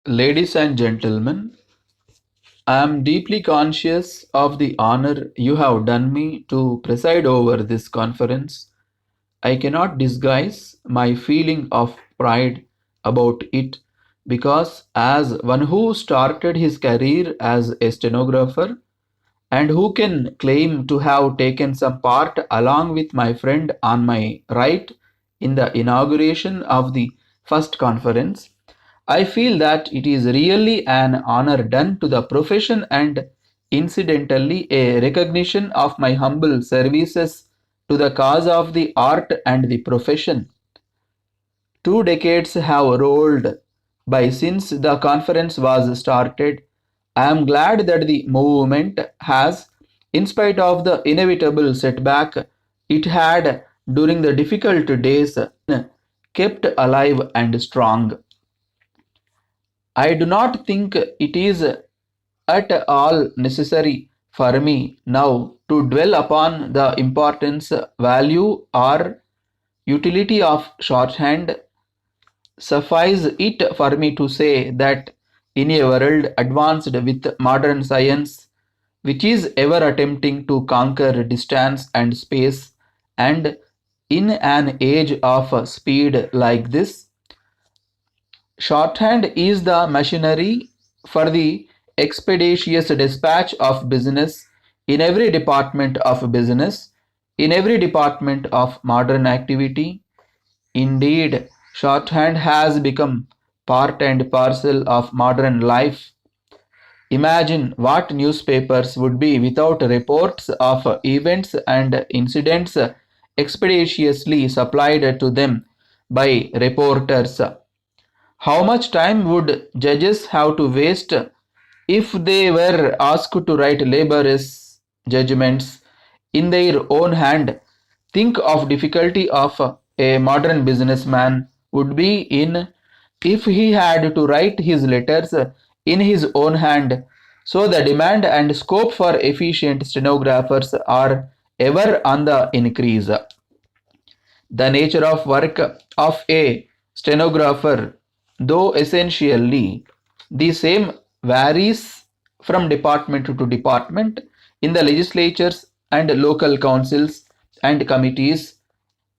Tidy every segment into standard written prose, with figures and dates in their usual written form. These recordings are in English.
Ladies and gentlemen, I am deeply conscious of the honor you have done me to preside over this conference. I cannot disguise my feeling of pride about it because, as one who started his career as a stenographer and who can claim to have taken some part along with my friend on my right in the inauguration of the first conference, I feel that it is really an honor done to the profession and incidentally a recognition of my humble services to the cause of the art and the profession. 2 decades have rolled by since the conference was started. I am glad that the movement has, in spite of the inevitable setback it had during the difficult days, kept alive and strong. I do not think it is at all necessary for me now to dwell upon the importance, value, or utility of shorthand. Suffice it for me to say that in a world advanced with modern science, which is ever attempting to conquer distance and space, and in an age of speed like this, shorthand is the machinery for the expeditious dispatch of business in every department of business, in every department of modern activity. Indeed, shorthand has become part and parcel of modern life. Imagine what newspapers would be without reports of events and incidents expeditiously supplied to them by reporters. How much time would judges have to waste if they were asked to write laborious judgments in their own hand? Think of difficulty of a modern businessman would be in if he had to write his letters in his own hand. So the demand and scope for efficient stenographers are ever on the increase. The nature of work of a stenographer, though essentially the same, varies from department to department in the legislatures and local councils and committees.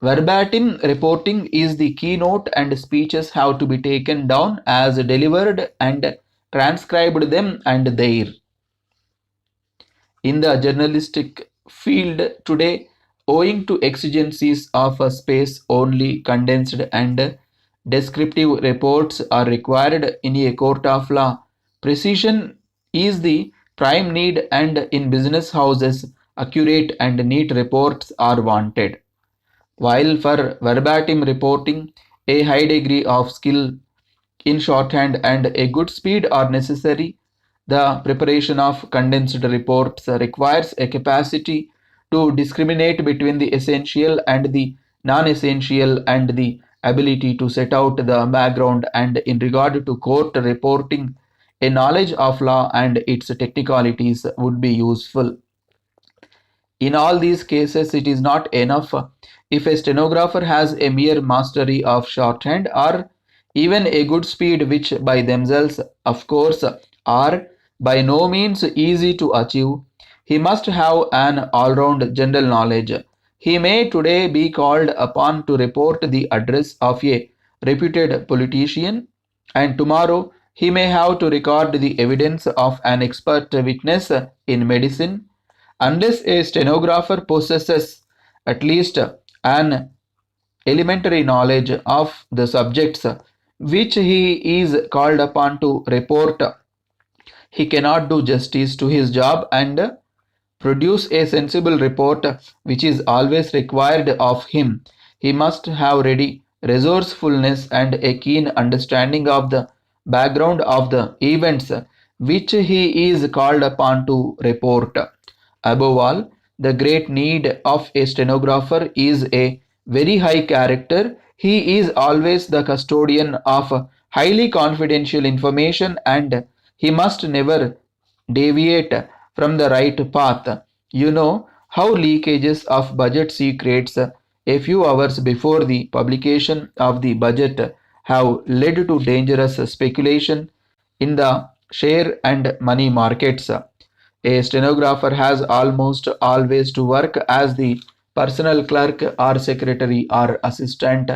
Verbatim reporting is the keynote and speeches have to be taken down as delivered and transcribed them and there. In the journalistic field today, owing to exigencies of a space, only condensed and descriptive reports are required in a court of law. Precision is the prime need, and in business houses, accurate and neat reports are wanted. While for verbatim reporting, a high degree of skill in shorthand and a good speed are necessary. The preparation of condensed reports requires a capacity to discriminate between the essential and the non-essential and the ability to set out the background, and in regard to court reporting, a knowledge of law and its technicalities would be useful. In all these cases, it is not enough if a stenographer has a mere mastery of shorthand or even a good speed, which by themselves, of course, are by no means easy to achieve. He must have an all round general knowledge. He may today be called upon to report the address of a reputed politician, and tomorrow he may have to record the evidence of an expert witness in medicine. Unless a stenographer possesses at least an elementary knowledge of the subjects which he is called upon to report, he cannot do justice to his job and produce a sensible report which is always required of him. He must have ready resourcefulness and a keen understanding of the background of the events which he is called upon to report. Above all, the great need of a stenographer is a very high character. He is always the custodian of highly confidential information, and he must never deviate from the right path. You know how leakages of budget secrets a few hours before the publication of the budget have led to dangerous speculation In the share and money markets, a stenographer has almost always to work as the personal clerk or secretary or assistant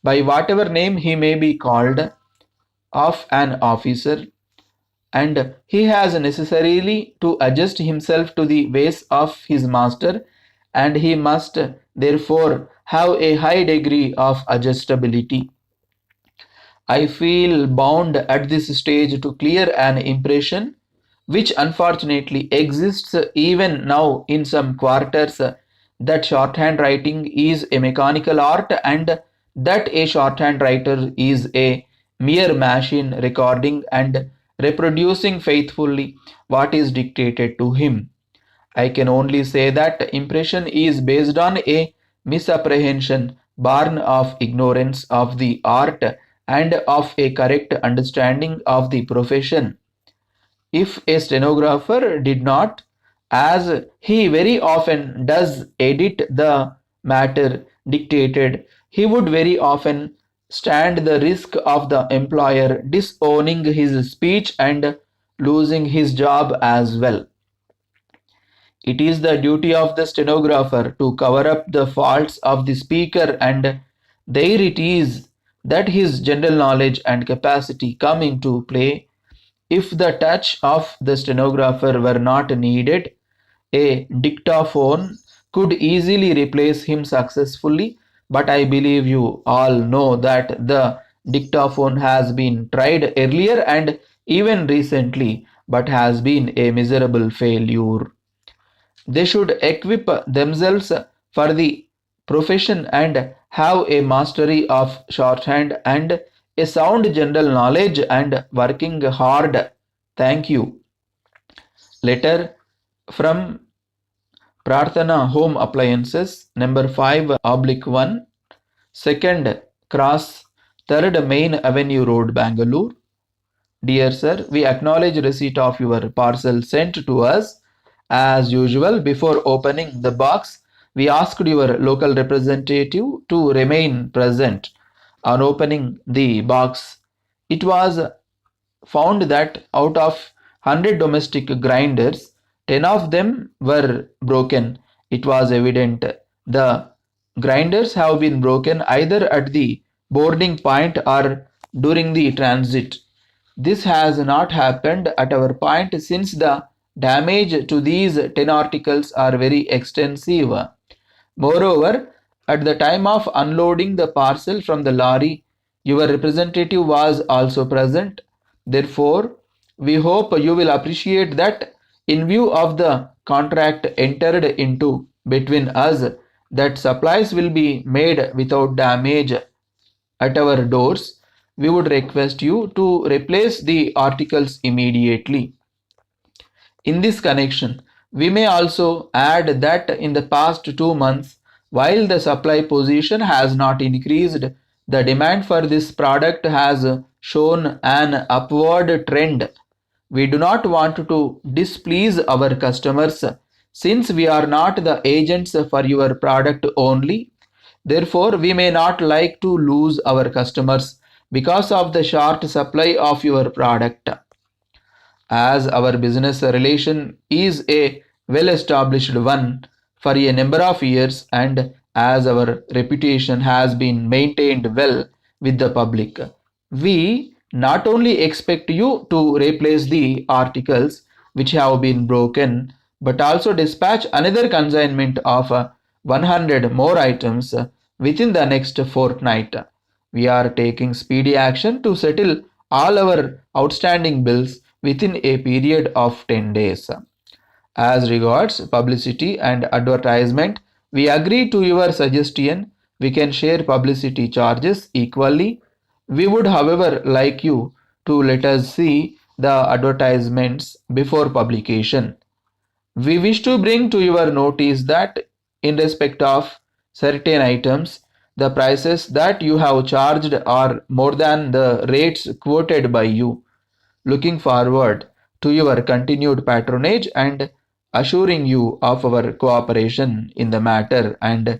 by whatever name he may be called of an officer, and he has necessarily to adjust himself to the ways of his master, and he must therefore have a high degree of adjustability. I feel bound at this stage to clear an impression which unfortunately exists even now in some quarters, that shorthand writing is a mechanical art and that a shorthand writer is a mere machine recording and reproducing faithfully what is dictated to him. I can only say that impression is based on a misapprehension born of ignorance of the art and of a correct understanding of the profession. If a stenographer did not, as he very often does, edit the matter dictated, he would very often stand the risk of the employer disowning his speech and losing his job as well. It is the duty of the stenographer to cover up the faults of the speaker, and there it is that his general knowledge and capacity come into play. If the touch of the stenographer were not needed, a dictaphone could easily replace him successfully, but I believe you all know that the dictaphone has been tried earlier and even recently, but has been a miserable failure. They should equip themselves for the profession and have a mastery of shorthand and a sound general knowledge and working hard. Thank you. Letter from Prarthana Home Appliances, number 5 oblique 1, second cross, 3rd Main Avenue Road, Bangalore. Dear sir, we acknowledge receipt of your parcel sent to us. As usual, before opening the box, we asked your local representative to remain present. On opening the box, it was found that out of 100 domestic grinders, 10 of them were broken. It was evident the grinders have been broken either at the boarding point or during the transit. This has not happened at our point since the damage to these 10 articles are very extensive. Moreover, at the time of unloading the parcel from the lorry, your representative was also present. Therefore, we hope you will appreciate that in view of the contract entered into between us, that supplies will be made without damage at our doors. We would request you to replace the articles immediately. In this connection, we may also add that in the past 2 months, while the supply position has not increased, the demand for this product has shown an upward trend. We do not want to displease our customers since we are not the agents for your product only. Therefore, we may not like to lose our customers because of the short supply of your product. As our business relation is a well established one for a number of years, and as our reputation has been maintained well with the public, we not only expect you to replace the articles which have been broken, but also dispatch another consignment of 100 more items within the next fortnight. We are taking speedy action to settle all our outstanding bills within a period of 10 days. As regards publicity and advertisement, we agree to your suggestion. We can share publicity charges equally. We would, however, like you to let us see the advertisements before publication. We wish to bring to your notice that in respect of certain items, the prices that you have charged are more than the rates quoted by you. Looking forward to your continued patronage and assuring you of our cooperation in the matter and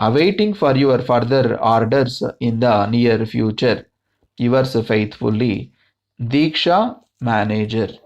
awaiting for your further orders in the near future. Yours faithfully, Diksha manager.